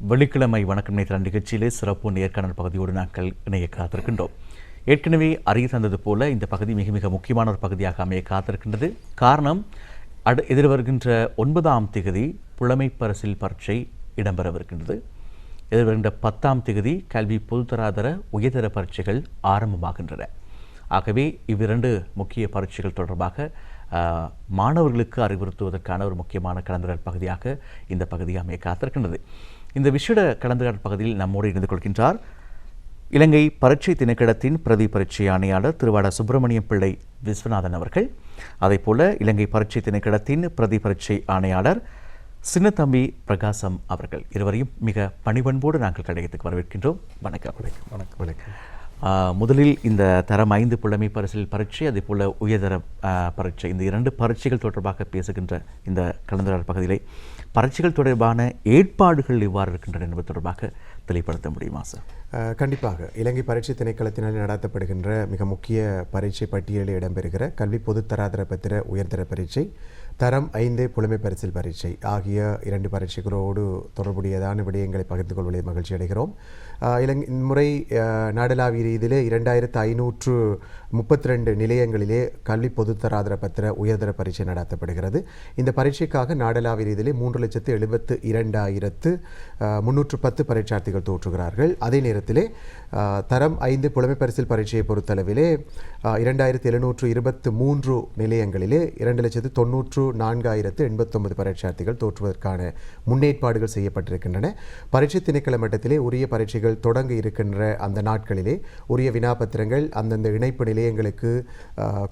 வெள்ளிக்கிழமை வணக்கம் நேற்று நிகழ்ச்சியிலே சிறப்பு நேர்காணல் பகுதியோடு நாங்கள் இணைய காத்திருக்கின்றோம். ஏற்கனவே அறிய தந்தது போல இந்த பகுதி மிக மிக முக்கியமான ஒரு பகுதியாக அமைய காத்திருக்கின்றது. காரணம், எதிர்வருகின்ற 9ஆம் தேதி புலமை பரிசில் பரீட்சை இடம்பெறவிருக்கின்றது. எதிர்வருகின்ற 10ஆம் தேதி கல்வி பொதுத்தராதர உயர்தர பரீட்சைகள் ஆரம்பமாகின்றன. ஆகவே இவ்விரண்டு முக்கிய பரீட்சைகள் தொடர்பாக மாணவர்களுக்கு அறிவுறுத்துவதற்கான ஒரு முக்கியமான கலந்துரையாடல் பகுதியாக இந்த பகுதி அமைய காத்திருக்கின்றது. இந்த விசேட கலந்துரையாடல் பகுதியில் நம்மோடு இணைந்து கொள்கின்றார் இலங்கை பரீட்சை திணைக்களத்தின் பிரதி பரீட்சை ஆணையாளர் திருவாட சுப்பிரமணியம் பிள்ளை விஸ்வநாதன் அவர்கள். அதேபோல இலங்கை பரீட்சை திணைக்களத்தின் பிரதி பரீட்சை ஆணையாளர் சின்னத்தம்பி பிரகாசம் அவர்கள். இருவரையும் மிக பணிபண்போடு நாங்கள் கழகத்துக்கு வரவேற்கின்றோம். வணக்கம். வணக்கம். வணக்கம். முதலில் இந்த தரம் 5 புலமை பரிசில் பரீட்சை, அதே போல உயர்தர பரீட்சை, இந்த 2 பரீட்சைகள் தொடர்பாக பேசுகின்ற இந்த கலந்துரையாடல் பகுதியிலே பரீட்சைகள் தொடர்பான ஏற்பாடுகள் எவ்வாறு இருக்கின்றன என்பது தொடர்பாக தெளிவுபடுத்த முடியுமா சார்? கண்டிப்பாக. இலங்கை பரீட்சை திணைக்களத்தினால் நடத்தப்படுகின்ற மிக முக்கிய பரீட்சை பட்டியலில் இடம்பெறுகிற கல்வி பொதுத்தராதர பத்திர உயர்தர பரீட்சை, தரம் 5 புலமை பரிசில் பரீட்சை ஆகிய 2 பரீட்சைகளோடு தொடர்புடையதான விடயங்களை பகிர்ந்து கொள்வதில் மகிழ்ச்சி அடைகிறோம். முறை நாடளாவிய ரீதியிலே 2532 நிலையங்களிலே கல்வி பொதுத்தராதர பத்திர உயர்தர பரீட்சை நடத்தப்படுகிறது. இந்த பரீட்சைக்காக நாடளாவிய ரீதியிலே 3,72,310 பரீட்சார்த்திகள் தோற்றுகிறார்கள். அதே நேரத்திலே தரம் 5 புலமை பரிசில் பரீட்சையை பொறுத்தளவிலே 2723 நிலையங்களிலே 2,94,089 பரீட்சார்த்திகள் தோற்றுவதற்கான முன்னேற்பாடுகள் செய்யப்பட்டிருக்கின்றன. பரீட்சை திணைக்கள மட்டத்திலே உரிய பரீட்சைகள் தொடங்க இருக்கின்ற அந்த நாட்களிலே உரிய வினாபத்திரங்கள் அந்தந்த இணைப்பு நிலையங்களுக்கு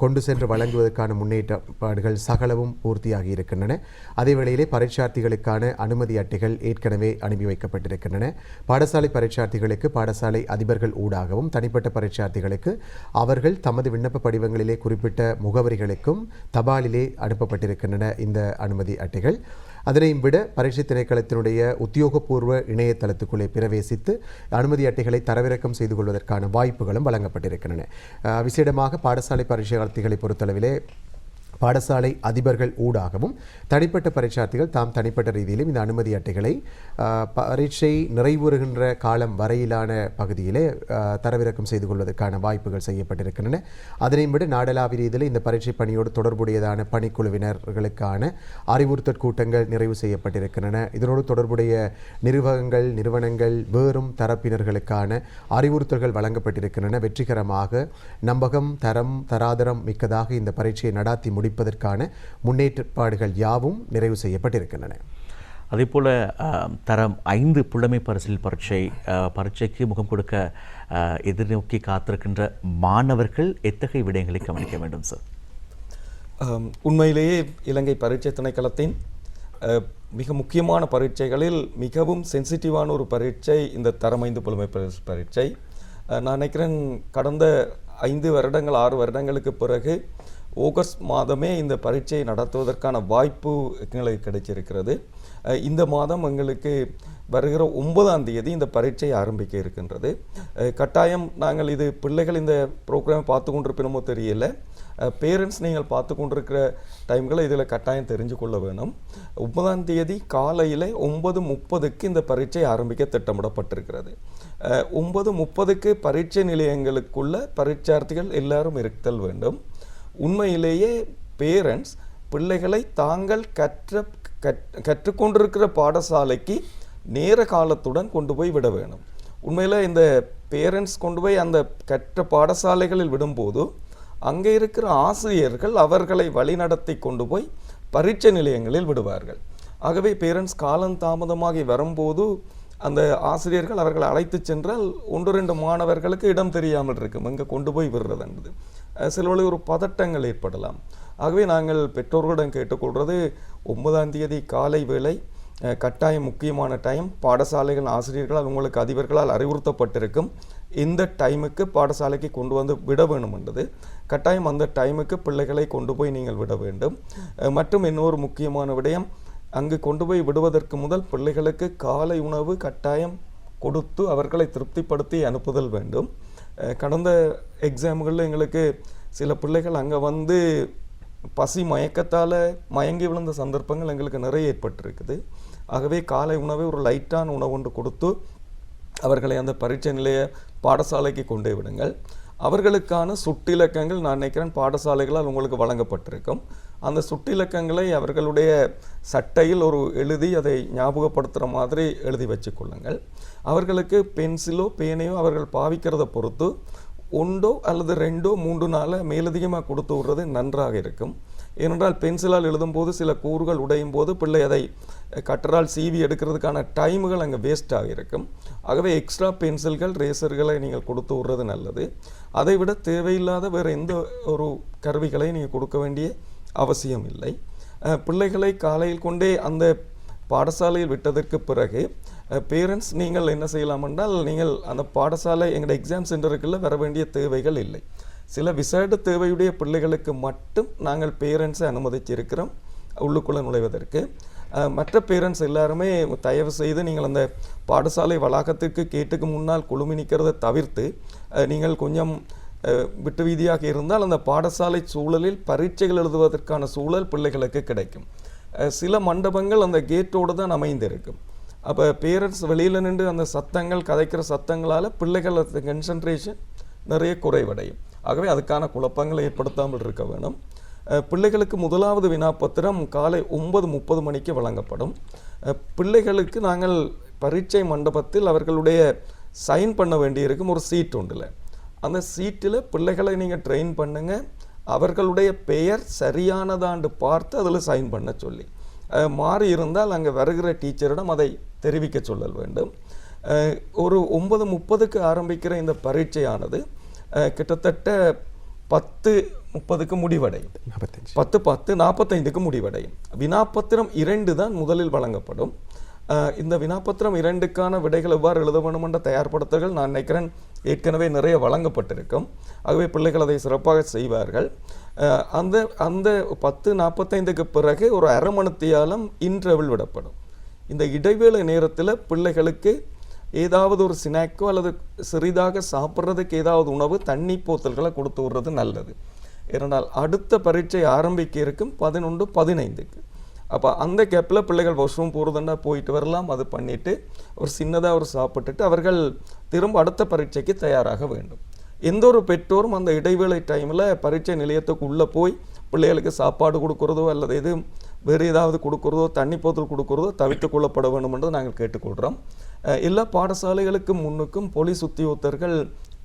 கொண்டு சென்று வழங்குவதற்கான முன்னேற்பாடுகள் சகலவும் பூர்த்தியாகி இருக்கின்றன. அதே வேளையிலே பரீட்சார்த்திகளுக்கான அனுமதி அட்டைகள் ஏற்கனவே அனுப்பி வைக்கப்பட்டிருக்கின்றன. பாடசாலை பரீட்சார்த்திகளுக்கு பாடசாலை அதிபர்கள் ஊடாகவும், தனிப்பட்ட பரீட்சார்த்திகளுக்கு அவர்கள் தமது விண்ணப்ப படிவங்களிலே குறிப்பிட்ட முகவரிகளுக்கும் தபாலிலே அனுப்பப்பட்டிருக்கின்றன இந்த அனுமதி அட்டைகள். அதனையும் விட பரீட்சை திணைக்களத்தினுடைய உத்தியோகபூர்வ இணையதளத்துக்குள்ளே பிரவேசித்து அனுமதி அட்டைகளை தரவிறக்கம் செய்து கொள்வதற்கான வாய்ப்புகளும் வழங்கப்பட்டிருக்கின்றன. விசேடமாக பாடசாலை பரீட்சார்த்திகளை பொறுத்தளவிலே பாடசாலை அதிபர்கள் ஊடாகவும், தனிப்பட்ட பரீட்சார்த்திகள் தாம் தனிப்பட்ட ரீதியிலும் இந்த அனுமதி அட்டைகளை பரீட்சை நிறைவுறுகின்ற காலம் வரையிலான பகுதியிலே தரவிறக்கம் செய்து கொள்வதற்கான வாய்ப்புகள் செய்யப்பட்டிருக்கின்றன. அதனையும் விட நாடளாவிய ரீதியில் இந்த பரீட்சை பணியோடு தொடர்புடையதான பணிக்குழுவினர்களுக்கான அறிவுறுத்தல் கூட்டங்கள் நிறைவு செய்யப்பட்டிருக்கின்றன. இதனோடு தொடர்புடைய நிறுவனங்கள், வேறும் தரப்பினர்களுக்கான அறிவுறுத்தல்கள் வழங்கப்பட்டிருக்கின்றன. வெற்றிகரமாக நம்பகம், தராதரம் மிக்கதாக இந்த பரீட்சையை நடாத்தி முடிப்பதற்கான முன்னேற்பாடுகள் யாவும் நிறைவு செய்யப்பட்டிருக்கின்றன. அதேபோல தரம் 5 புலமை பரிசில் பரீட்சைக்கு முகம் கொடுக்க எதிர்நோக்கி காத்திருக்கின்ற மாணவர்கள் எத்தகைய விடயங்களை கவனிக்க வேண்டும் சார்? உண்மையிலேயே இலங்கை பரீட்சை திணைக்களத்தின் மிக முக்கியமான பரீட்சைகளில் மிகவும் சென்சிட்டிவான ஒரு பரீட்சை இந்த தரம் 5 புலமை பரிசில் பரீட்சை. நான் நினைக்கிறேன் கடந்த 5 வருடங்கள் 6 வருடங்களுக்கு பிறகு ஆகஸ்ட் மாதமே இந்த பரீட்சையை நடத்துவதற்கான வாய்ப்பு எங்களுக்கு கிடைச்சிருக்கிறது. இந்த மாதம் எங்களுக்கு வருகிற 9ஆம் தேதி இந்த பரீட்சை ஆரம்பிக்க இருக்கின்றது. கட்டாயம் நாங்கள் இது பிள்ளைகள் இந்த ப்ரோக்ராம் பார்த்து கொண்டிருப்பினமோ தெரியல, பேரண்ட்ஸ் நீங்கள் பார்த்து கொண்டிருக்கிற டைம்களை இதில் கட்டாயம் தெரிஞ்சு கொள்ள வேணும். 9ஆம் தேதி காலையில் 9:30க்கு இந்த பரீட்சை ஆரம்பிக்க திட்டமிடப்பட்டிருக்கிறது. 9:30க்கு பரீட்சை நிலையங்களுக்குள்ள பரீட்சார்த்திகள் எல்லாரும் இருத்தல் வேண்டும். உண்மையிலேயே பேரண்ட்ஸ் பிள்ளைகளை தாங்கள் கற்றுக்கொண்டிருக்கிற பாடசாலைக்கு நேர காலத்துடன் கொண்டு போய் விட வேணும். உண்மையில் இந்த பேரண்ட்ஸ் கொண்டு போய் அந்த கற்ற பாடசாலைகளில் விடும்போது அங்கே இருக்கிற ஆசிரியர்கள் அவர்களை வழிநடத்தி கொண்டு போய் பரீட்சை நிலையங்களில் விடுவார்கள். ஆகவே பேரண்ட்ஸ் காலந்தாமதமாகி வரும்போது அந்த ஆசிரியர்கள் அவர்களை அழைத்து சென்றால் 1-2 மாணவர்களுக்கு இடம் தெரியாமல் இருக்கும் இங்கே கொண்டு போய் விடுறது என்பது. சில ஒரு பதட்டங்கள் ஏற்படலாம். ஆகவே நாங்கள் பெற்றோர்களிடம் கேட்டுக்கொள்வது 9ஆம் தேதி காலை வேளை கட்டாயம் முக்கியமான டைம். பாடசாலைகள் ஆசிரியர்களால் உங்களுக்கு அதிபர்களால் அறிவுறுத்தப்பட்டிருக்கும் இந்த டைமுக்கு பாடசாலைக்கு கொண்டு வந்து விட வேணும் என்றது. கட்டாயம் அந்த டைமுக்கு பிள்ளைகளை கொண்டு போய் நீங்கள் விட வேண்டும். மற்றும் இன்னொரு முக்கியமான விடயம், அங்கு கொண்டு போய் விடுவதற்கு முதல் பிள்ளைகளுக்கு காலை உணவு கட்டாயம் கொடுத்து அவர்களை திருப்திப்படுத்தி அனுப்புதல் வேண்டும். கடந்த எக்ஸாம்களில் எங்களுக்கு சில பிள்ளைகள் அங்கே வந்து பசி மயக்கத்தால் மயங்கி விழுந்த சந்தர்ப்பங்கள் எங்களுக்கு நிறைய ஏற்பட்டிருக்குது. ஆகவே காலை உணவை ஒரு லைட்டான உணவு ஒன்று கொடுத்து அவர்களை அந்த பரீட்சை நிலைய பாடசாலைக்கு கொண்டே விடுங்கள். அவர்களுக்கான சுட்டிலக்கங்கள் நான் நினைக்கிறேன் பாடசாலைகளால் உங்களுக்கு வழங்கப்பட்டிருக்கும். அந்த சுட்டிலக்கங்களை அவர்களுடைய சட்டையில் ஒரு எழுதி அதை ஞாபகப்படுத்துகிற மாதிரி எழுதி வச்சு கொள்ளுங்கள். அவர்களுக்கு பென்சிலோ பேனையோ அவர்கள் பாவிக்கிறத பொறுத்து 1 அல்லது 2 3 நாளை மேலதிகமாக கொடுத்து விடுறது நன்றாக இருக்கும். ஏனென்றால் பென்சிலால் எழுதும்போது சில கூறுகள் உடையும் போது பிள்ளை அதை கட்டரால் சீவி எடுக்கிறதுக்கான டைமுகள் அங்கே வேஸ்டாக இருக்கும். ஆகவே எக்ஸ்ட்ரா பென்சில்கள் ரேசர்களை நீங்கள் கொடுத்து விடுறது நல்லது. அதை விட தேவையில்லாத வேறு எந்த ஒரு கருவிகளை நீங்கள் கொடுக்க வேண்டிய அவசியம் இல்லை. பிள்ளைகளை காலையில் கொண்டே அந்த பாடசாலையில் விட்டதற்கு பிறகு பேரண்ட்ஸ் நீங்கள் என்ன செய்யலாம் என்றால், நீங்கள் அந்த பாடசாலை எங்களோட எக்ஸாம் சென்டருக்குள்ள வர வேண்டிய தேவைகள் இல்லை. சில விசேட தேவையுடைய பிள்ளைகளுக்கு மட்டும் நாங்கள் பேரண்ட்ஸை அனுமதிச்சிருக்கிறோம் உள்ளுக்குள்ளே நுழைவதற்கு. மற்ற பேரண்ட்ஸ் எல்லாருமே தயவு செய்து நீங்கள் அந்த பாடசாலை வளாகத்திற்கு கேட்டுக்கு முன்னால் குழுமி நிற்கிறத தவிர்த்து நீங்கள் கொஞ்சம் விட்டு வீதியாக இருந்தால் அந்த பாடசாலை சூழலில் பரீட்சைகள் எழுதுவதற்கான சூழல் பிள்ளைகளுக்கு கிடைக்கும். சில மண்டபங்கள் அந்த கேட்டோடு தான் அமைந்திருக்கும். அப்போ பேரண்ட்ஸ் வெளியில் நின்று அந்த சத்தங்கள் கதைக்கிற சத்தங்களால் பிள்ளைகள் கன்சன்ட்ரேஷன் நிறைய குறைவடையும். ஆகவே அதுக்கான குழப்பங்களை ஏற்படுத்தாமல் இருக்க வேணும். பிள்ளைகளுக்கு முதலாவது வினாப்பத்திரம் காலை 9:30 மணிக்கு வழங்கப்படும். பிள்ளைகளுக்கு நாங்கள் பரீட்சை மண்டபத்தில் அவர்களுடைய சைன் பண்ண வேண்டியிருக்கும் ஒரு சீட் உண்டுல. அந்த சீட்டில் பிள்ளைகளை நீங்கள் ட்ரெயின் பண்ணுங்க. அவர்களுடைய பெயர் சரியானதாண்டு பார்த்து அதில் சைன் பண்ண சொல்லி, மாறி இருந்தால் அங்கே வருகிற டீச்சரிடம் அதை தெரிவிக்க சொல்லல் வேண்டும். ஒரு 9:30க்கு ஆரம்பிக்கிற இந்த பரீட்சையானது கிட்டத்தட்ட 10:30க்கு முடிவடையும். 10:45க்கு முடிவடையும். வினாப்பத்திரம் 2 தான் முதலில் வழங்கப்படும். இந்த வினாப்பத்திரம் 2க்கான விடைகள் எவ்வாறு எழுத வேண்டும் என்ற தயார்படுத்தல்கள் நான் நினைக்கிறேன் ஏற்கனவே நிறைய வழங்கப்பட்டிருக்கும். ஆகவே பிள்ளைகள் அதை சிறப்பாக செய்வார்கள். அந்த 10:45க்கு பிறகு ஒரு அரை மணித்தியாலம் இன்டர்வல் விடப்படும். இந்த இடைவேளை நேரத்தில் பிள்ளைகளுக்கு ஏதாவது ஒரு ஸ்நாக்கோ அல்லது சிறிதாக சாப்பிட்றதுக்கு ஏதாவது உணவு தண்ணி போத்தல்களை கொடுத்து விடுறது நல்லது. ஏனென்றால் அடுத்த பரீட்சை ஆரம்பிக்க இருக்கும் 11:15க்கு. அப்போ அந்த கேப்பில் பிள்ளைகள் வாஷ்ரூம் போகிறதுன்னா போயிட்டு வரலாம். அது பண்ணிவிட்டு ஒரு சின்னதாக ஒரு சாப்பிட்டுட்டு அவர்கள் திரும்ப அடுத்த பரீட்சைக்கு தயாராக வேண்டும். எந்த ஒரு பெற்றோரும் அந்த இடைவேளை டைமில் பரீட்சை நிலையத்துக்கு உள்ளே போய் பிள்ளைகளுக்கு சாப்பாடு கொடுக்குறதோ அல்லது எது வேறு ஏதாவது கொடுக்குறதோ தண்ணி போத்தல் கொடுக்குறதோ தவிர்த்து கொள்ளப்பட வேண்டும் என்று நாங்கள் கேட்டுக்கொள்கிறோம். எல்லா பாடசாலைகளுக்கு முன்னுக்கும் போலீஸ் உத்தியோகத்தர்கள்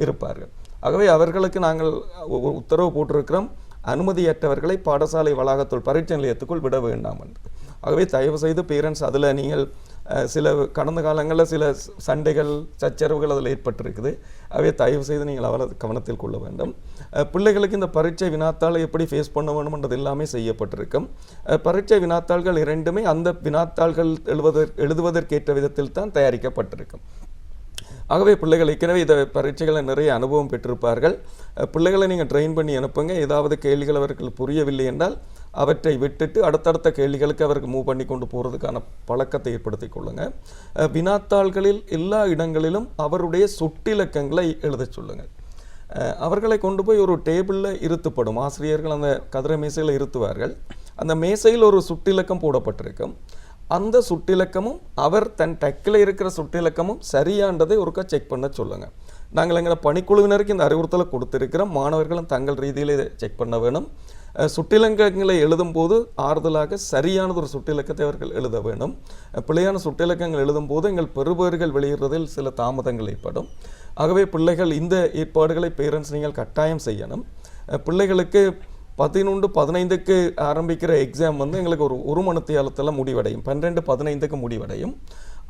இருப்பார்கள். ஆகவே அவர்களுக்கு நாங்கள் உத்தரவு போட்டிருக்கிறோம், அனுமதியற்றவர்களை பாடசாலை வளாகத்துள் பரீட்சை நிலையத்துக்குள் விட வேண்டாம் என்று. ஆகவே தயவு செய்து பேரண்ட்ஸ் அதில் நீங்கள் சில கடந்த காலங்களில் சில சண்டைகள் சச்சரவுகள் அதில் ஏற்பட்டிருக்குது. ஆகவே தயவு செய்து நீங்கள் அவரை கவனத்தில் கொள்ள வேண்டும். பிள்ளைகளுக்கு இந்த பரீட்சை வினாத்தாளை எப்படி ஃபேஸ் பண்ண வேண்டும்ன்றது எல்லாமே செய்யப்பட்டிருக்கும். பரீட்சை வினாத்தாள்கள் 2மே அந்த வினாத்தாள்கள் எழுதுவதற்கேற்ற விதத்தில் தான் தயாரிக்கப்பட்டிருக்கும். ஆகவே பிள்ளைகள் ஏற்கனவே இதை பரீட்சைகளை நிறைய அனுபவம் பெற்றிருப்பார்கள். பிள்ளைகளை நீங்கள் ட்ரெயின் பண்ணி அனுப்புங்க. ஏதாவது கேள்விகள் அவர்கள் புரியவில்லை என்றால் அவற்றை விட்டுட்டு அடுத்தடுத்த கேள்விகளுக்கு அவருக்கு மூவ் பண்ணி கொண்டு போகிறதுக்கான பழக்கத்தை ஏற்படுத்தி கொள்ளுங்கள். வினாத்தாள்களில் எல்லா இடங்களிலும் அவருடைய சுட்டிலக்கங்களை எழுத சொல்லுங்கள். அவர்களை கொண்டு போய் ஒரு டேபிளில் இருத்துப்படும். ஆசிரியர்கள் அந்த கதிரை மேசையில் இருத்துவார்கள். அந்த மேசையில் ஒரு சுட்டிலக்கம் போடப்பட்டிருக்கும். அந்த சுட்டிலக்கமும் அவர் தன் டக்கில் இருக்கிற சுட்டிலக்கமும் சரியானதை ஒருக்கா செக் பண்ண சொல்லுங்கள். நாங்கள் எங்களை பணிக்குழுவினருக்கு இந்த அறிவுறுத்தலை கொடுத்திருக்கிறோம். மாணவர்களும் தங்கள் ரீதியில் இதை செக் பண்ண வேணும். சுட்டிலக்கங்களை எழுதும் போது ஆறுதலாக சரியானது ஒரு சுட்டிலக்கத்தை அவர்கள் எழுத வேணும். பிள்ளையான சுட்டிலக்கங்கள் எழுதும் போது எங்கள் பெறுபேறுகள் வெளியிடுறதில் சில தாமதங்கள் ஏற்படும். ஆகவே பிள்ளைகள் இந்த ஏற்பாடுகளை பேரண்ட்ஸ் நீங்கள் கட்டாயம் செய்யணும். பிள்ளைகளுக்கு 11:15க்கு ஆரம்பிக்கிற எக்ஸாம் எங்களுக்கு ஒரு மணித்தியாலத்தில் முடிவடையும். 12:15க்கு முடிவடையும்.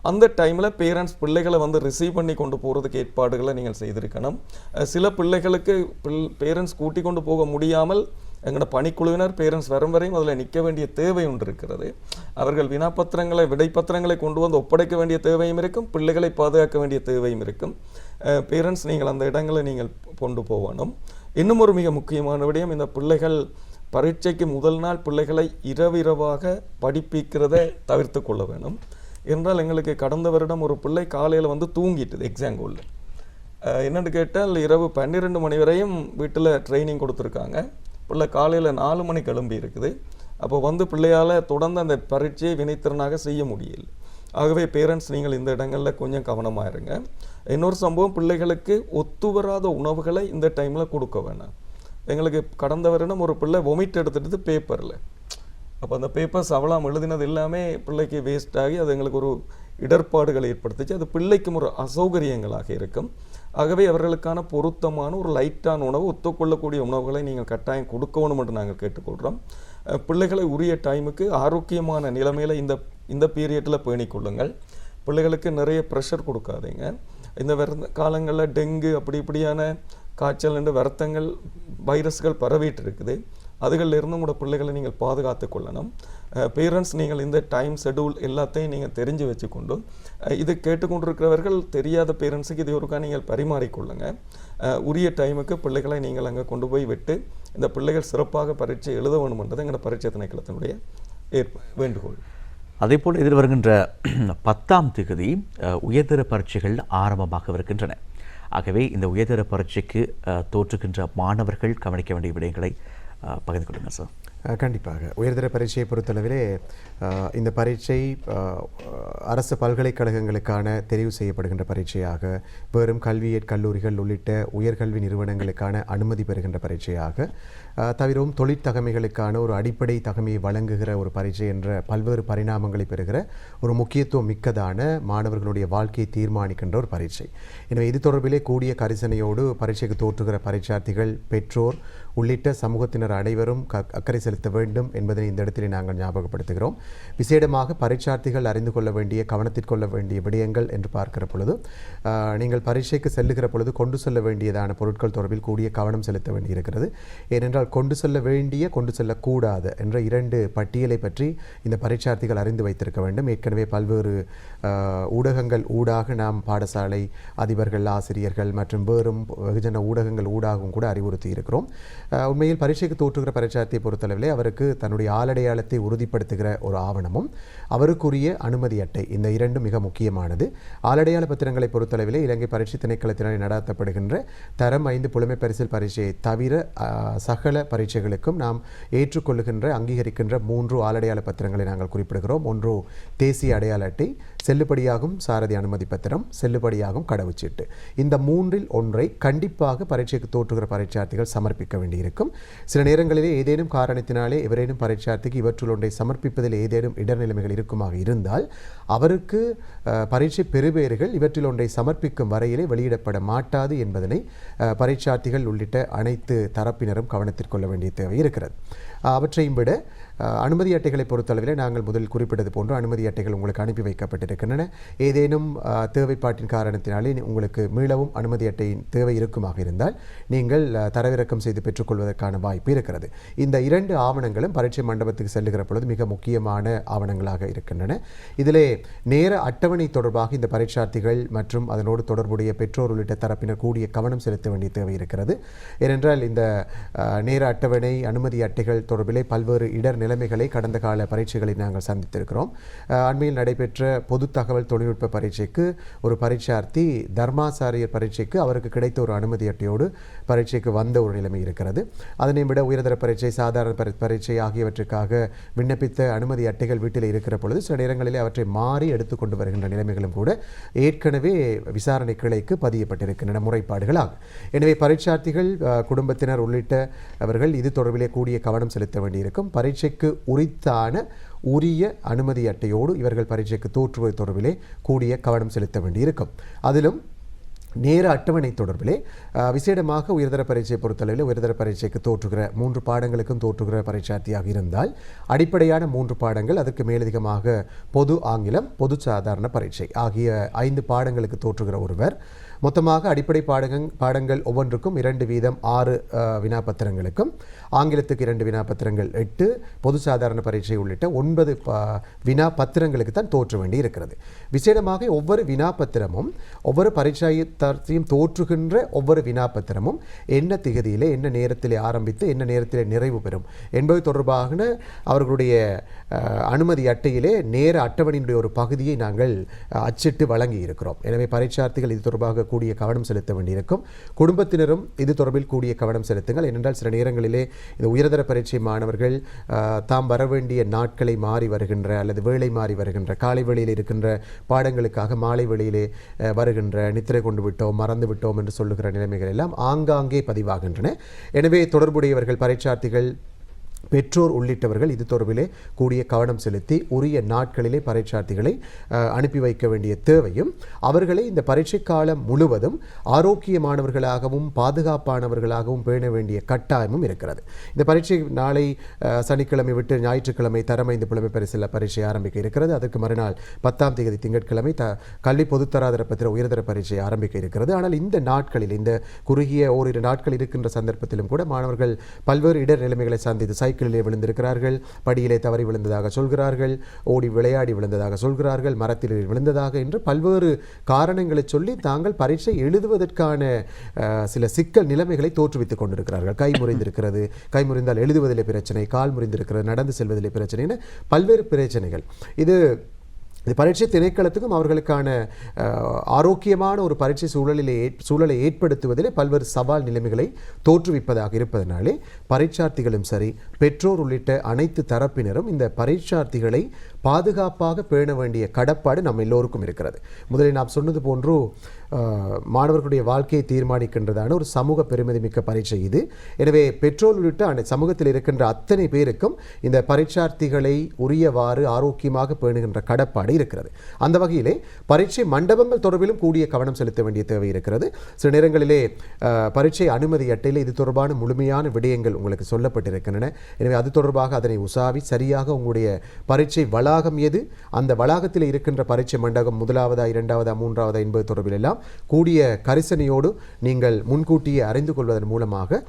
அந்த டைமில் பேரண்ட்ஸ் பிள்ளைகளை ரிசீவ் பண்ணி கொண்டு போகிறதுக்கு ஏற்பாடுகளை நீங்கள் செய்திருக்கணும். சில பிள்ளைகளுக்கு பேரண்ட்ஸ் கூட்டி கொண்டு போக முடியாமல் எங்களோட பணிக்குழுவினர் பேரண்ட்ஸ் வரும் வரையும் அதில் நிற்க வேண்டிய தேவை ஒன்று இருக்கிறது. அவர்கள் வினாப்பத்திரங்களை விடைப்பத்திரங்களை கொண்டு வந்து ஒப்படைக்க வேண்டிய தேவையும் இருக்கும், பிள்ளைகளை பாதுகாக்க வேண்டிய தேவையும் இருக்கும். பேரண்ட்ஸ் நீங்கள் அந்த இடங்களை நீங்கள் கொண்டு போகணும். இன்னும் ஒரு மிக முக்கியமான விடயம், இந்த பிள்ளைகள் பரீட்சைக்கு முதல் நாள் பிள்ளைகளை இரவாக படிப்பிக்கிறத தவிர்த்து கொள்ள வேணும். என்றால் எங்களுக்கு கடந்த வருடம் ஒரு பிள்ளை காலையில் தூங்கிட்டுது எக்ஸாம் ஹாலில். என்னென்னு கேட்டால் இரவு 12 மணி வரையும் வீட்டில் ட்ரைனிங் கொடுத்துருக்காங்க. பிள்ளை காலையில் 4 மணிக்கு எழும்பி இருக்குது. அப்போ பிள்ளையால் தொடர்ந்து அந்த பரீட்சையை வினைத்திறனாக செய்ய முடியல. ஆகவே பேரண்ட்ஸ் நீங்கள் இந்த இடங்களில் கொஞ்சம் கவனமாக இருங்க. இன்னொரு சம்பவம், பிள்ளைகளுக்கு ஒத்து வராத உணவுகளை இந்த டைமில் கொடுக்க வேணாம். எங்களுக்கு கடந்த வருடம் ஒரு பிள்ளை வொமிட் எடுத்துட்டு பேப்பரில், அப்போ அந்த பேப்பர்ஸ் அவளாம் எழுதினது எல்லாமே பிள்ளைக்கு வேஸ்ட் ஆகி அது எங்களுக்கு ஒரு இடர்பாடுகளை ஏற்படுத்துச்சு. அது பிள்ளைக்கும் ஒரு அசௌகரியங்களாக இருக்கும். ஆகவே அவர்களுக்கான பொருத்தமான ஒரு லைட்டான உணவு, ஒத்துக்கொள்ளக்கூடிய உணவுகளை நீங்கள் கட்டாயம் கொடுக்கணும் என்று நாங்கள் கேட்டுக்கொள்கிறோம். பிள்ளைகளை உரிய டைமுக்கு ஆரோக்கியமான நிலைமையில் இந்த பீரியடில் பேணிக்கொள்ளுங்கள். பிள்ளைகளுக்கு நிறைய ப்ரெஷர் கொடுக்காதீங்க. இந்த காலங்களில் டெங்கு இப்படியான காய்ச்சல் என்று வருத்தங்கள் வைரஸ்கள் பரவிட்டு இருக்குது. அதுகளிலிருந்து உங்களோட பிள்ளைகளை நீங்கள் பாதுகாத்து கொள்ளணும். பேரண்ட்ஸ் நீங்கள் இந்த டைம் ஷெடியூல் எல்லாத்தையும் நீங்கள் தெரிஞ்சு வச்சுக்கொண்டு, இது கேட்டுக்கொண்டிருக்கிறவர்கள் தெரியாத பேரண்ட்ஸுக்கு இது ஒருக்கா நீங்கள் பரிமாறிக்கொள்ளுங்க. உரிய டைமுக்கு பிள்ளைகளை நீங்கள் அங்கே கொண்டு போய் விட்டு இந்த பிள்ளைகள் சிறப்பாக பரீட்சை எழுத வேண்டும்ன்றது எங்களோட பரீட்சை திணைக்களத்தினுடைய வேண்டுகோள். அதேபோல் எதிர்வருகின்ற 10ஆம் தேதி உயர்தர பரீட்சைகள் ஆரம்பமாகவிருக்கின்றன. ஆகவே இந்த உயர்தர பரீட்சைக்கு தோற்றுகின்ற மாணவர்கள் கவனிக்க வேண்டிய விடயங்களை பகிர்ந்து கொள்ளுங்கள் சார். கண்டிப்பாக உயர்தர பரீட்சையை பொறுத்தளவிலே இந்த பரீட்சை அரசு பல்கலைக்கழகங்களுக்கான தெரிவு செய்யப்படுகின்ற பரீட்சையாக, வெறும் கல்வியற் கல்லூரிகள் உள்ளிட்ட உயர்கல்வி நிறுவனங்களுக்கான அனுமதி பெறுகின்ற பரீட்சையாக, தவிரவும் தொழிற்தகமைகளுக்கான ஒரு அடிப்படை தகமையை வழங்குகிற ஒரு பரீட்சை என்ற பல்வேறு பரிணாமங்களை பெறுகிற ஒரு முக்கியத்துவம் மிக்கதான மாணவர்களுடைய வாழ்க்கையை தீர்மானிக்கின்ற ஒரு பரீட்சை. எனவே இது தொடர்பிலே கூடிய கரிசனையோடு பரீட்சைக்கு தோற்றுகிற பரீட்சார்த்திகள், பெற்றோர் உள்ளிட்ட சமூகத்தினர் அனைவரும் அக்கறை செலுத்த வேண்டும் என்பதை இந்த இடத்திலே நாங்கள் ஞாபகப்படுத்துகிறோம். விசேடமாக பரீட்சார்த்திகள் அறிந்து கொள்ள வேண்டிய, கவனத்திற்கொள்ள வேண்டிய விடயங்கள் என்று பார்க்கிற பொழுது, நீங்கள் பரீட்சைக்கு செல்லுகிற பொழுது கொண்டு செல்ல வேண்டியதான பொருட்கள் தொடர்பில் கூடிய கவனம் செலுத்த வேண்டியிருக்கிறது. ஏனென்றால் கொண்டு செல்ல வேண்டிய, கொண்டு செல்லக்கூடாது என்ற 2 பட்டியலை பற்றி இந்த பரீட்சார்த்திகள் அறிந்து வைத்திருக்க வேண்டும். ஏற்கனவே பல்வேறு ஊடகங்கள் ஊடாக நாம் பாடசாலை அதிபர்கள், ஆசிரியர்கள் மற்றும் வேறும் வெகுஜன ஊடகங்கள் ஊடாகவும் கூட அறிவுறுத்தி இருக்கிறோம். உண்மையில் பரீட்சைக்கு தோற்றுகிற பரீட்சார்த்தியை பொறுத்தளவிலே அவருக்கு தன்னுடைய ஆளடையாளத்தை உறுதிப்படுத்துகிற ஒரு ஆவணமும் அவருக்குரிய அனுமதி அட்டை, இந்த 2 மிக முக்கியமானது. ஆளடையாள பத்திரங்களை பொறுத்தளவிலே இலங்கை பரீட்சை திணைக்களத்தினால் நடத்தப்படுகின்ற தரம் 5 புலமை பரிசில் பரீட்சையை தவிர சகல பரீட்சைகளுக்கும் நாம் ஏற்றுக்கொள்ளுகின்ற, அங்கீகரிக்கின்ற 3 ஆளடையாள பத்திரங்களை நாங்கள் குறிப்பிடுகிறோம். ஒன்று தேசிய அடையாள அட்டை, செல்லுபடியாகும் சாரதி அனுமதி பத்திரம், செல்லுபடியாகும் கடவுச்சீட்டு. இந்த 3இல் ஒன்றை கண்டிப்பாக பரீட்சைக்கு தோற்றுகிற பரீட்சார்த்திகள் சமர்ப்பிக்க வேண்டியிருக்கும். சில நேரங்களிலே ஏதேனும் காரணத்தினாலே எவரேனும் பரீட்சார்த்திக்கு இவற்றுள் ஒன்றை சமர்ப்பிப்பதில் ஏதேனும் இடர்நிலைமைகள் இருக்குமாக இருந்தால் அவருக்கு பரீட்சை பெறுபேறுகள் இவற்றில் ஒன்றை சமர்ப்பிக்கும் வரையிலே வெளியிடப்பட மாட்டாது என்பதனை பரீட்சார்த்திகள் உள்ளிட்ட அனைத்து தரப்பினரும் கவனத்திற்கொள்ள வேண்டிய தேவை இருக்கிறது. அவற்றையும் விட அனுமதி அட்டைகளை பொறுத்தளவில் நாங்கள் முதல் குறிப்பிட்டது போன்று அனுமதி அட்டைகள் உங்களுக்கு அனுப்பி வைக்கப்பட்டிருக்கின்றன. ஏதேனும் தேவைப்பாட்டின் காரணத்தினாலே உங்களுக்கு மீளவும் அனுமதி அட்டையின் தேவை இருக்குமாக இருந்தால் நீங்கள் தரவிறக்கம் செய்து பெற்றுக்கொள்வதற்கான வாய்ப்பு இருக்கிறது. இந்த 2 ஆவணங்களும் பரீட்சை மண்டபத்துக்கு செல்லுகிற பொழுது மிக முக்கியமான ஆவணங்களாக இருக்கின்றன. இதிலே நேர அட்டவணை தொடர்பாக இந்த பரீட்சார்த்திகள் மற்றும் அதனோடு தொடர்புடைய பெற்றோர் உள்ளிட்ட தரப்பினர் கூடிய கவனம் செலுத்த வேண்டிய தேவை இருக்கிறது. ஏனென்றால் இந்த நேர அட்டவணை, அனுமதி அட்டைகள் தொடர்பிலே பல்வேறு இடர் நிலைமைகளை கடந்த கால பரீட்சைகளை நாங்கள் சந்தித்திருக்கிறோம். அண்மையில் நடைபெற்ற பொது தகவல் தொழில்நுட்ப பரீட்சைக்கு ஒரு பரீட்சார்த்தி தர்மாசாரியர் பரீட்சைக்கு அவருக்கு கிடைத்த ஒரு அனுமதி அட்டையோடு பரீட்சைக்கு வந்த ஒரு நிலைமை இருக்கிறது. அதனை விட உயர்தர பரீட்சை, சாதாரண பரீட்சை ஆகியவற்றுக்காக விண்ணப்பித்த அனுமதி அட்டைகள் வீட்டில் இருக்கிற பொழுது சில நேரங்களிலே அவற்றை மாறி எடுத்துக்கொண்டு வருகின்ற நிலைமைகளும் கூட ஏற்கனவே விசாரணை கிளைக்கு பதியப்பட்டிருக்கின்றன முறைப்பாடுகளாக. எனவே பரீட்சார்த்திகள், குடும்பத்தினர் உள்ளிட்ட அவர்கள் இது தொடர்பிலே கூடிய கவனம் செலுத்த வேண்டியிருக்கும். பரீட்சைக்கு உரித்தான உரிய அனுமதி அட்டையோடு இவர்கள் பரீட்சைக்கு தோற்றுவது தொடர்பிலே கூடிய கவனம் செலுத்த வேண்டியிருக்கும். அதிலும் நேர அட்டவணை தொடர்பிலே விசேடமாக உயர்தர பரீட்சையை பொறுத்தளவில் உயர்தர பரீட்சைக்கு தோற்றுகிற 3 பாடங்களுக்கும் தோற்றுகிற பரீட்சார்த்தியாக இருந்தால் அடிப்படையான 3 பாடங்கள், அதற்கு மேலதிகமாக பொது ஆங்கிலம், பொது சாதாரண பரீட்சை ஆகிய 5 பாடங்களுக்கு தோற்றுகிற ஒருவர் மொத்தமாக அடிப்படை பாடங்கள் ஒவ்வொன்றுக்கும் 2 வீதம் 6 வினாப்பத்திரங்களுக்கும், ஆங்கிலத்துக்கு 2 வினாப்பத்திரங்கள் 8, பொது சாதாரண பரீட்சை உள்ளிட்ட 9 வினாப்பத்திரங்களுக்கு தான் தோற்ற வேண்டி இருக்கிறது. விசேடமாக ஒவ்வொரு வினாப்பத்திரமும் ஒவ்வொரு பரீட்சை பரீட்சார்த்தியும் தோற்றுகின்ற ஒவ்வொரு வினாப்பத்திரமும் என்ன திகதியிலே என்ன நேரத்திலே ஆரம்பித்து என்ன நேரத்திலே நிறைவு பெறும் என்பது தொடர்பாக அவர்களுடைய அனுமதி அட்டையிலே நேர அட்டவணையினுடைய ஒரு பகுதியை நாங்கள் அச்சிட்டு வழங்கி இருக்கிறோம். எனவே பரீட்சார்த்திகள் இது தொடர்பாக கூடிய கவனம் செலுத்த வேண்டியிருக்கும். குடும்பத்தினரும் இது தொடர்பில் கூடிய கவனம் செலுத்துங்கள். ஏனென்றால் சில நேரங்களிலே இந்த உயர்தர பரீட்சை மாணவர்கள் தாம் வர வேண்டிய நாட்களை மாறி வருகின்ற அல்லது வேளை மாறி வருகின்ற, காலை வேளையில் இருக்கின்ற பாடங்களுக்காக மாலை வேளையிலே வருகின்ற, நித்திரை கொண்டு விட்டோம் மறந்து விட்டோம் என்று சொல்லுகிற நிலைமைகள் எல்லாம் ஆங்காங்கே பதிவாகின்றன. எனவே தொடர்புடையவர்கள் பரீட்சார்த்திகள் பெற்றோர் உள்ளிட்டவர்கள் இது தொடர்பிலே கூடிய கவனம் செலுத்தி உரிய நாட்களிலே பரீட்சார்த்திகளை அனுப்பி வைக்க வேண்டிய தேவையும் அவர்களை இந்த பரீட்சை காலம் முழுவதும் ஆரோக்கியமானவர்களாகவும் பாதுகாப்பானவர்களாகவும் பேண வேண்டிய கட்டாயமும் இருக்கிறது. இந்த பரீட்சை நாளை சனிக்கிழமை விட்டு ஞாயிற்றுக்கிழமை தரம் 5 புலமை பரிசில் பரீட்சை ஆரம்பிக்க இருக்கிறது. அதற்கு மறுநாள் 10ஆம் தேதி திங்கட்கிழமை கல்வி பொதுத்தராதர பத்திர உயர்தர பரீட்சை ஆரம்பிக்க இருக்கிறது. ஆனால் இந்த நாட்களில் இந்த குறுகிய ஓரிரு நாட்கள் இருக்கின்ற சந்தர்ப்பத்திலும் கூட மாணவர்கள் பல்வேறு இடர் நிலைமைகளை சந்தித்து சைக்கிளிலே விழுந்திருக்கிறார்கள், படியிலே தவறி விழுந்ததாக சொல்கிறார்கள், ஓடி விளையாடி விழுந்ததாக சொல்கிறார்கள், மரத்தில் விழுந்ததாக என்று பல்வேறு காரணங்களை சொல்லி தாங்கள் பரீட்சை எழுதுவதற்கான சில சிக்கல் நிலைமைகளை தோற்றுவித்துக் கொண்டிருக்கிறார்கள். கை முறிந்திருக்கிறது, கை முறிந்தால் எழுதுவதிலே பிரச்சனை, கால் முறிந்திருக்கிறது, நடந்து செல்வதிலே பிரச்சனை என பல்வேறு பிரச்சனைகள். இது பரீட்சை திணைக்களத்துக்கும் அவர்களுக்கான ஆரோக்கியமான ஒரு பரீட்சை சூழலை ஏற்படுத்துவதிலே பல்வேறு சவால் நிலைமைகளை தோற்றுவிப்பதாக இருப்பதனாலே பரீட்சார்த்திகளும் சரி பெற்றோர் உள்ளிட்ட அனைத்து தரப்பினரும் இந்த பரீட்சார்த்திகளை பாதுகாப்பாக பேண வேண்டிய கடப்பாடு நம்ம எல்லோருக்கும் இருக்கிறது. முதலில் நாம் சொன்னது போன்று மாணவர்களுடைய வாழ்க்கையை தீர்மானிக்கின்றதான ஒரு சமூக பெருமதி மிக்க பரீட்சை இது. எனவே பெற்றோர் உள்ளிட்ட சமூகத்தில் இருக்கின்ற அத்தனை பேருக்கும் இந்த பரீட்சார்த்திகளை உரியவாறு ஆரோக்கியமாக பேணுகின்ற கடப்பாடு இருக்கிறது. அந்த வகையிலே பரீட்சை மண்டபங்கள் தொடர்பிலும் கூடிய கவனம் செலுத்த வேண்டிய தேவை இருக்கிறது. சில நேரங்களிலே பரீட்சை அனுமதி அட்டையில் இது தொடர்பான முழுமையான விடயங்கள் உங்களுக்கு சொல்லப்பட்டிருக்கின்றன. எனவே அது தொடர்பாக அதனை உசாவி சரியாக உங்களுடைய பரீட்சை வளாகம் எது, அந்த வளாகத்தில் இருக்கின்ற பரீட்சை மண்டபம் முதலாவதா இரண்டாவதா மூன்றாவதா என்பது தொடர்பில் எல்லாம் கூடிய கரிசனையோடு நீங்கள் முன்கூட்டியே அறிந்து கொள்வதன் மூலமாக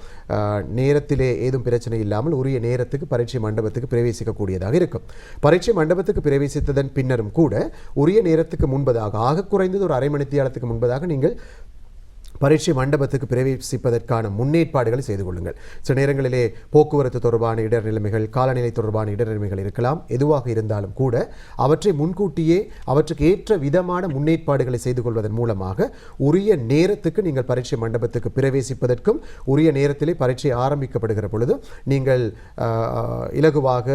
நேரத்திலே ஏதும் பிரச்சனை இல்லாமல் உரிய நேரத்துக்கு பரீட்சை மண்டபத்துக்கு பிரவேசிக்கக்கூடியதாக இருக்கும். பரீட்சை மண்டபத்துக்கு பிரவேசித்ததன் பின்னரும் கூட உரிய நேரத்துக்கு முன்பதாக ஆக குறைந்தது ஒரு அரை மணி நேரத்துக்கு முன்பதாக நீங்கள் பரீட்சை மண்டபத்துக்கு பிரவேசிப்பதற்கான முன்னேற்பாடுகளை செய்து கொள்ளுங்கள். சில நேரங்களிலே போக்குவரத்து தொடர்பான இடர் நிலைமைகள், காலநிலை தொடர்பான இடர் நிலைமைகள் இருக்கலாம். எதுவாக இருந்தாலும் கூட அவற்றை முன்கூட்டியே அவற்றுக்கு ஏற்ற விதமான முன்னேற்பாடுகளை செய்து கொள்வதன் மூலமாக உரிய நேரத்துக்கு நீங்கள் பரீட்சை மண்டபத்துக்கு பிரவேசிப்பதற்கும் உரிய நேரத்திலே பரீட்சை ஆரம்பிக்கப்படுகிற பொழுது நீங்கள் இலகுவாக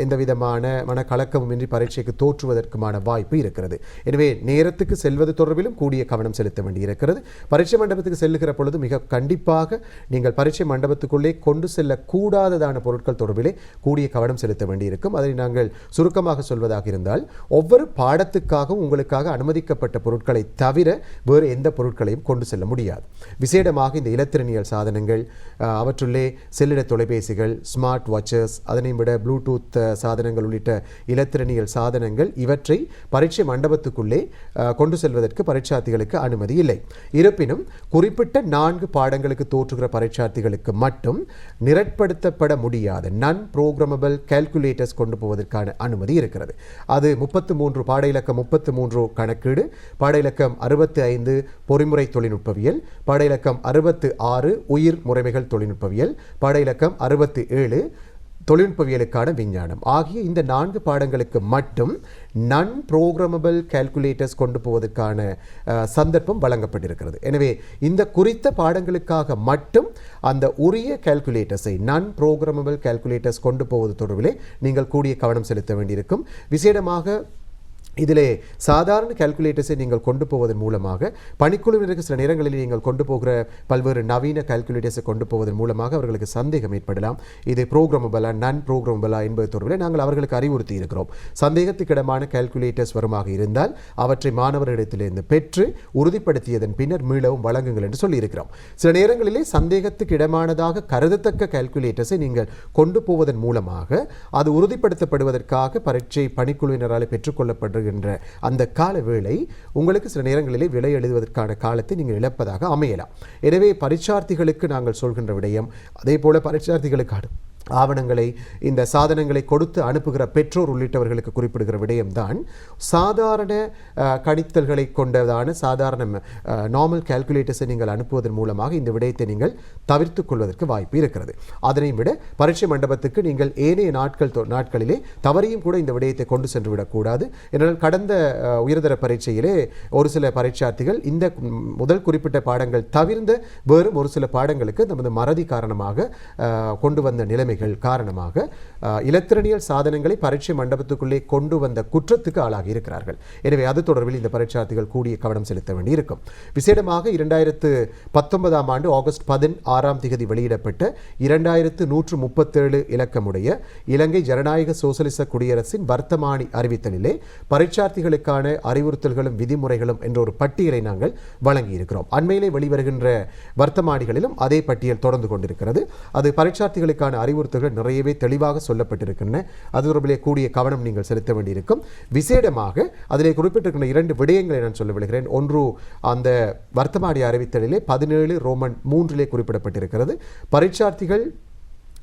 எந்த விதமான மனக்கலக்கமும் இன்றி பரீட்சைக்கு தோற்றுவதற்குமான வாய்ப்பு இருக்கிறது. எனவே நேரத்துக்கு செல்வது தொடர்பிலும் கூடிய கவனம் செலுத்த வேண்டியிருக்கிறது. பரீட்சை மண்டபத்துக்கு செல்லுகிற பொழுது மிக கண்டிப்பாக நீங்கள் பரீட்சை மண்டபத்துக்குள்ளே கொண்டு செல்லக்கூடாததான பொருட்கள் தொடர்பிலே கூடிய கவனம் செலுத்த வேண்டியிருக்கும். அதை நாங்கள் சுருக்கமாக சொல்வதாக இருந்தால் ஒவ்வொரு பாடத்துக்காகவும் உங்களுக்காக அனுமதிக்கப்பட்ட பொருட்களை தவிர வேறு எந்த பொருட்களையும் கொண்டு செல்ல முடியாது. விசேடமாக இந்த இலத்திரனியல் சாதனங்கள், அவற்றுள்ளே செல்லிட தொலைபேசிகள், ஸ்மார்ட் வாட்சஸ், அதனை விட ப்ளூடூத் சாதனங்கள் உள்ளிட்ட இலத்திரனியல் சாதனங்கள் இவற்றை பரீட்சை மண்டபத்துக்குள்ளே கொண்டு செல்வதற்கு பரீட்சார்த்திகளுக்கு அனுமதி இல்லை. இருப்பினும் குறிப்பிட்ட 4 பாடங்களுக்கு தோற்றுகிற பரீட்சார்த்திகளுக்கு மட்டும் நிரட்படுத்தப்பட முடியாத நான் புரோகிராமபிள் கால்குலேட்டர்ஸ் கொண்டு போவதற்கான அனுமதி இருக்கிறது. அது 33 பாட இலக்கம் 33 கணக்கீடு, பாட இலக்கம் 65 பொறிமுறை தொழில்நுட்பவியல், பாட இலக்கம் 66 உயிர் முறைமைகள் தொழில்நுட்பவியல், பாட இலக்கம் 67 தொழில்நுட்பவியலுக்கான விஞ்ஞானம் ஆகிய இந்த 4 பாடங்களுக்கு மட்டும் நான் புரோகிராமபிள் கால்குலேட்டர்ஸ் கொண்டு போவதற்கான சந்தர்ப்பம் வழங்கப்பட்டிருக்கிறது. எனவே இந்த குறித்த பாடங்களுக்காக மட்டும் அந்த உரிய கால்குலேட்டர்ஸை நான் புரோகிராமபிள் கால்குலேட்டர்ஸ் கொண்டு போவது தொடர்பிலே நீங்கள் கூடிய கவனம் செலுத்த வேண்டியிருக்கும். விசேடமாக இதிலே சாதாரண கால்குலேட்டர்ஸை நீங்கள் கொண்டு போவதன் மூலமாக பணிக்குழுவினருக்கு சில நேரங்களில் நீங்கள் கொண்டு போகிற பல்வேறு நவீன கால்குலேட்டர்ஸை கொண்டு போவதன் மூலமாக அவர்களுக்கு சந்தேகம் ஏற்படலாம். இது புரோகிராமபிளா நான் புரோகிராமபிளா என்பது தொடர்பில் நாங்கள் அவர்களுக்கு அறிவுறுத்தி இருக்கிறோம். சந்தேகத்துக்கிடமான கால்குலேட்டர்ஸ் வருமாக இருந்தால் அவற்றை மாணவர்களிடத்திலிருந்து பெற்று உறுதிப்படுத்தியதன் பின்னர் மீளவும் வழங்குங்கள் என்று சொல்லியிருக்கிறோம். சில நேரங்களிலே சந்தேகத்துக்கு இடமானதாக கருதத்தக்க கால்குலேட்டர்ஸை நீங்கள் கொண்டு போவதன் மூலமாக அது உறுதிப்படுத்தப்படுவதற்காக பரீட்சை பணிக்குழுவினரால் பெற்றுக்கொள்ளப்படுகிற அந்த கால வேளை உங்களுக்கு சில நேரங்களிலே விலை எழுதுவதற்கான காலத்தை நீங்கள் இழப்பதாக அமையலாம். எனவே பரீட்சார்த்திகளுக்கு நாங்கள் சொல்கின்ற விடயம், அதே போல பரீட்சார்த்திகளுக்கு ஆவணங்களை இந்த சாதனங்களை கொடுத்து அனுப்புகிற பெற்றோர் உள்ளிட்டவர்களுக்கு குறிப்பிடுகிற விடயம்தான் சாதாரண கணித்தல்களை கொண்டதான சாதாரண நார்மல் கால்குலேட்டர்ஸை நீங்கள் அனுப்புவதன் மூலமாக இந்த விடயத்தை நீங்கள் தவிர்த்து கொள்வதற்கு வாய்ப்பு இருக்கிறது. அதனை விட பரீட்சை மண்டபத்துக்கு நீங்கள் ஏனைய நாட்களிலே தவறியும் கூட இந்த விடயத்தை கொண்டு சென்று விடக்கூடாது. என்றால் கடந்த உயர்தர பரீட்சையிலே ஒரு சில பரீட்சார்த்திகள் இந்த முதல் குறிப்பிட்ட பாடங்கள் தவிர்ந்த வேறும் ஒரு சில பாடங்களுக்கு நமது மறதி காரணமாக கொண்டு வந்த நிலைமை காரணமாக இலத்திரனியல் சாதனங்களை பரீட்சை மண்டபத்துக்குள்ளே கொண்டு வந்த குற்றத்துக்கு ஆளாகி இருக்கிறார்கள். எனவே அது தொடர்பில் இந்த பரீட்சார்த்திகள் கூடிய கவனம் செலுத்த வேண்டியிருக்கும். விசேடமாக 2019 ஆண்டு ஆகஸ்ட் 16 வெளியிடப்பட்ட 2137 இலக்கமுடைய இலங்கை ஜனநாயக சோசலிச குடியரசின் வர்த்தமானி அறிவித்தலிலே பரீட்சார்த்திகளுக்கான அறிவுறுத்தல்களும் விதிமுறைகளும் என்ற ஒரு பட்டியலை நாங்கள் வழங்கியிருக்கிறோம். அண்மையிலே வெளிவருகின்ற வர்த்தமானிகளிலும் அதே பட்டியல் தொடர்ந்து கொண்டிருக்கிறது. அது பரீட்சார்த்திகளுக்கான அறிவுறுத்தல்கள் நிறையவே தெளிவாக சொல்லப்பட்டிருக்கின்றன. அது தொடர்பிலே கூடிய கவனம் நீங்கள் செலுத்த வேண்டியிருக்கும். விசேடமாக அதிலே குறிப்பிட்டிருக்கின்ற 2 விடயங்களை நான் சொல்ல விடுகிறேன். ஒன்று, அந்த வர்த்தமானி அறிவித்தலிலே 17 ரோமன் 3 குறிப்பிடப்பட்டிருக்கிறது. பரீட்சார்த்திகள்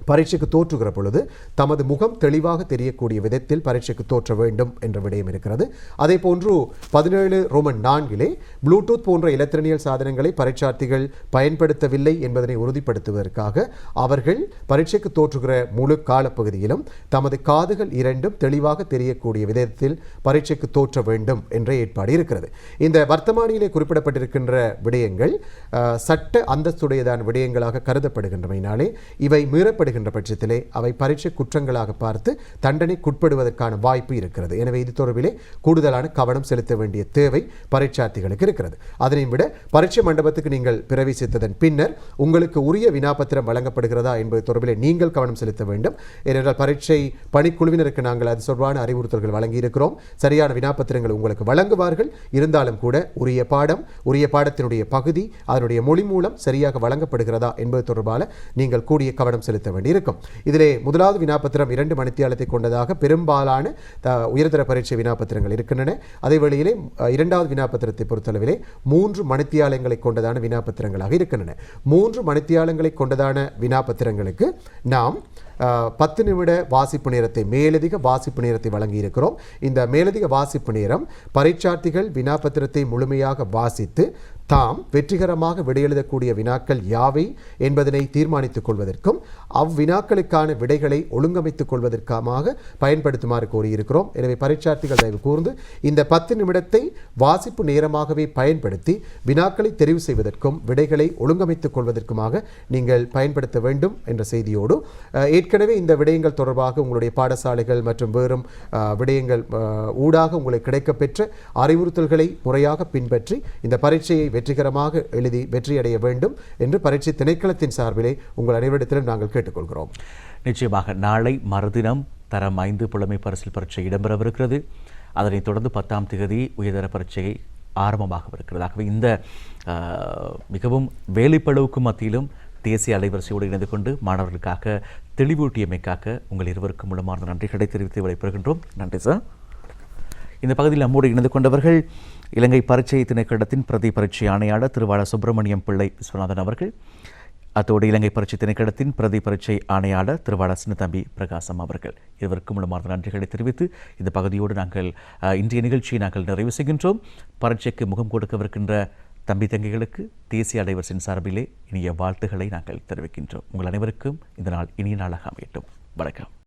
பரீட்சைக்கு தோற்றுகிற பொழுது தமது முகம் தெளிவாக தெரியக்கூடிய விதத்தில் பரீட்சைக்கு தோற்ற வேண்டும் என்ற விடயம் இருக்கிறது. அதே போன்று 17 ரோமன் 4 ப்ளூடூத் போன்ற இலத்திரனியல் சாதனங்களை பரீட்சார்த்திகள் பயன்படுத்தவில்லை என்பதனை உறுதிப்படுத்துவதற்காக அவர்கள் பரீட்சைக்கு தோற்றுகிற முழு காலப்பகுதியிலும் தமது காதுகள் இரண்டும் தெளிவாக தெரியக்கூடிய விதத்தில் பரீட்சைக்கு தோற்ற வேண்டும் என்ற ஏற்பாடு இருக்கிறது. இந்த வர்த்தமானியிலே குறிப்பிடப்பட்டிருக்கின்ற விடயங்கள் சட்ட அந்தஸ்துடையதான விடயங்களாக கருதப்படுகின்றமையினாலே இவை மீறப்படுகின்ற பட்சத்திலே அவை பரீட்சை குற்றங்களாக பார்த்து தண்டனைக்குட்படுவதற்கான வாய்ப்பு இருக்கிறது. எனவே இது தொடர்பிலே கூடுதலான கவனம் செலுத்த வேண்டிய தேவை பரீட்சார்த்திகளுக்கு இருக்கிறது. அதனை விட பரீட்சை மண்டபத்துக்கு நீங்கள் பிரவேசித்ததன் பின்னர் உங்களுக்கு உரிய வினாபத்திரம் வழங்கப்படுகிறதா என்பது தொடர்பிலே நீங்கள் கவனம் செலுத்த வேண்டும். ஏனென்றால் பரீட்சை பணிக்குழுவினருக்கு நாங்கள் அது தொடர்பான அறிவுறுத்தல்கள் வழங்கியிருக்கிறோம். சரியான வினாபத்திரங்கள் உங்களுக்கு வழங்குவார்கள். இருந்தாலும் கூட உரிய பாடம், உரிய பாடத்தினுடைய பகுதி, அதனுடைய மொழி மூலம் சரியாக வழங்கப்படுகிறதா என்பது தொடர்பான நீங்கள் கூடிய கவனம் செலுத்த வேண்டியிருக்கும். இதிலே முதலாவது வினாபத்திரம் 2 மணித்தியாலத்தை கொண்டதாக பெரும்பாலான உயர்தர பரீட்சை வினாபத்திரங்கள் இருக்கின்றன. அதே வேளையிலே இரண்டாவது வினாபத்திரத்தை பொறுத்தளவிலே 3 மணித்தியாலங்களை கொண்டதான வினாபத்திரங்களாக இருக்கின்றன. 3 மணித்தியாலங்களை கொண்டதான வினாபத்திரங்களுக்கு நாம் 10 நிமிட வாசிப்பு நேரத்தை, மேலதிக வாசிப்பு நேரத்தை வழங்கியிருக்கிறோம். இந்த மேலதிக வாசிப்பு நேரம் பரீட்சார்த்திகள் வினாபத்திரத்தை முழுமையாக வாசித்து தாம் வெற்றிகரமாக விடையெழுதக்கூடிய வினாக்கள் யாவை என்பதனை தீர்மானித்துக் கொள்வதற்கும் அவ்வினாக்களுக்கான விடைகளை ஒழுங்கமைத்துக் கொள்வதற்காக பயன்படுத்துமாறு கோரியிருக்கிறோம். எனவே பரீட்சார்த்திகள் தயவு கூர்ந்து இந்த 10 நிமிடத்தை வாசிப்பு நேரமாகவே பயன்படுத்தி வினாக்களை தெரிவு செய்வதற்கும் விடைகளை ஒழுங்கமைத்துக் கொள்வதற்குமாக நீங்கள் பயன்படுத்த வேண்டும் என்ற செய்தியோடு, ஏற்கனவே இந்த விடயங்கள் தொடர்பாக உங்களுடைய பாடசாலைகள் மற்றும் வேறும் விடயங்கள் ஊடாக உங்களுக்கு கிடைக்கப்பெற்ற அறிவுறுத்தல்களை முறையாக பின்பற்றி இந்த பரீட்சையை வெற்றிகரமாக எழுதி வெற்றியடைய வேண்டும் என்று பரீட்சை திணைக்களத்தின் சார்பிலே உங்கள் அனைவரிடத்திலும் நாங்கள் கேட்டுக்கொள்கிறோம். நிச்சயமாக நாளை மறுதினம் தரம் 5 புலமை பரிசில் பரீட்சை இடம்பெறவிருக்கிறது. அதனைத் தொடர்ந்து 10ஆம் தேதி உயர்தர பரீட்சை ஆரம்பமாகவிருக்கிறது. ஆகவே இந்த மிகவும் வேலைப்பளவுக்கு மத்தியிலும் தேசிய அலைவரிசையோடு இணைந்து கொண்டு மாணவர்களுக்காக தெளிவூட்டியமைக்காக உங்கள் இருவருக்கும் மூலமான நன்றிகளை தெரிவித்து விடைபெறுகின்றோம். நன்றி சார். இந்த பகுதியில் நம்மோடு இணைந்து கொண்டவர்கள் இலங்கை பரீட்சை திணைக்களத்தின் பிரதி பரீட்சை ஆணையாளர் திருவாள சுப்பிரமணியம் பிள்ளை விஸ்வநாதன் அவர்கள், அத்தோடு இலங்கை பரீட்சை திணைக்களத்தின் பிரதி பரீட்சை ஆணையாளர் திருவாள சின்னத்தம்பி பிரகாசம் அவர்கள், இருவருக்கும் மூலமான நன்றிகளை தெரிவித்து இந்த பகுதியோடு நாங்கள் இன்றைய நிகழ்ச்சியை நாங்கள் நிறைவு செய்கின்றோம். பரீட்சைக்கு முகம் கொடுக்கவிருக்கின்ற தம்பி தங்கைகளுக்கு தேசிய அலைவரிசையின் சார்பிலே இனிய வாழ்த்துக்களை நாங்கள் தெரிவிக்கின்றோம். உங்கள் அனைவருக்கும் இந்த நாள் இனிய நாளாக அமையட்டும். வணக்கம்.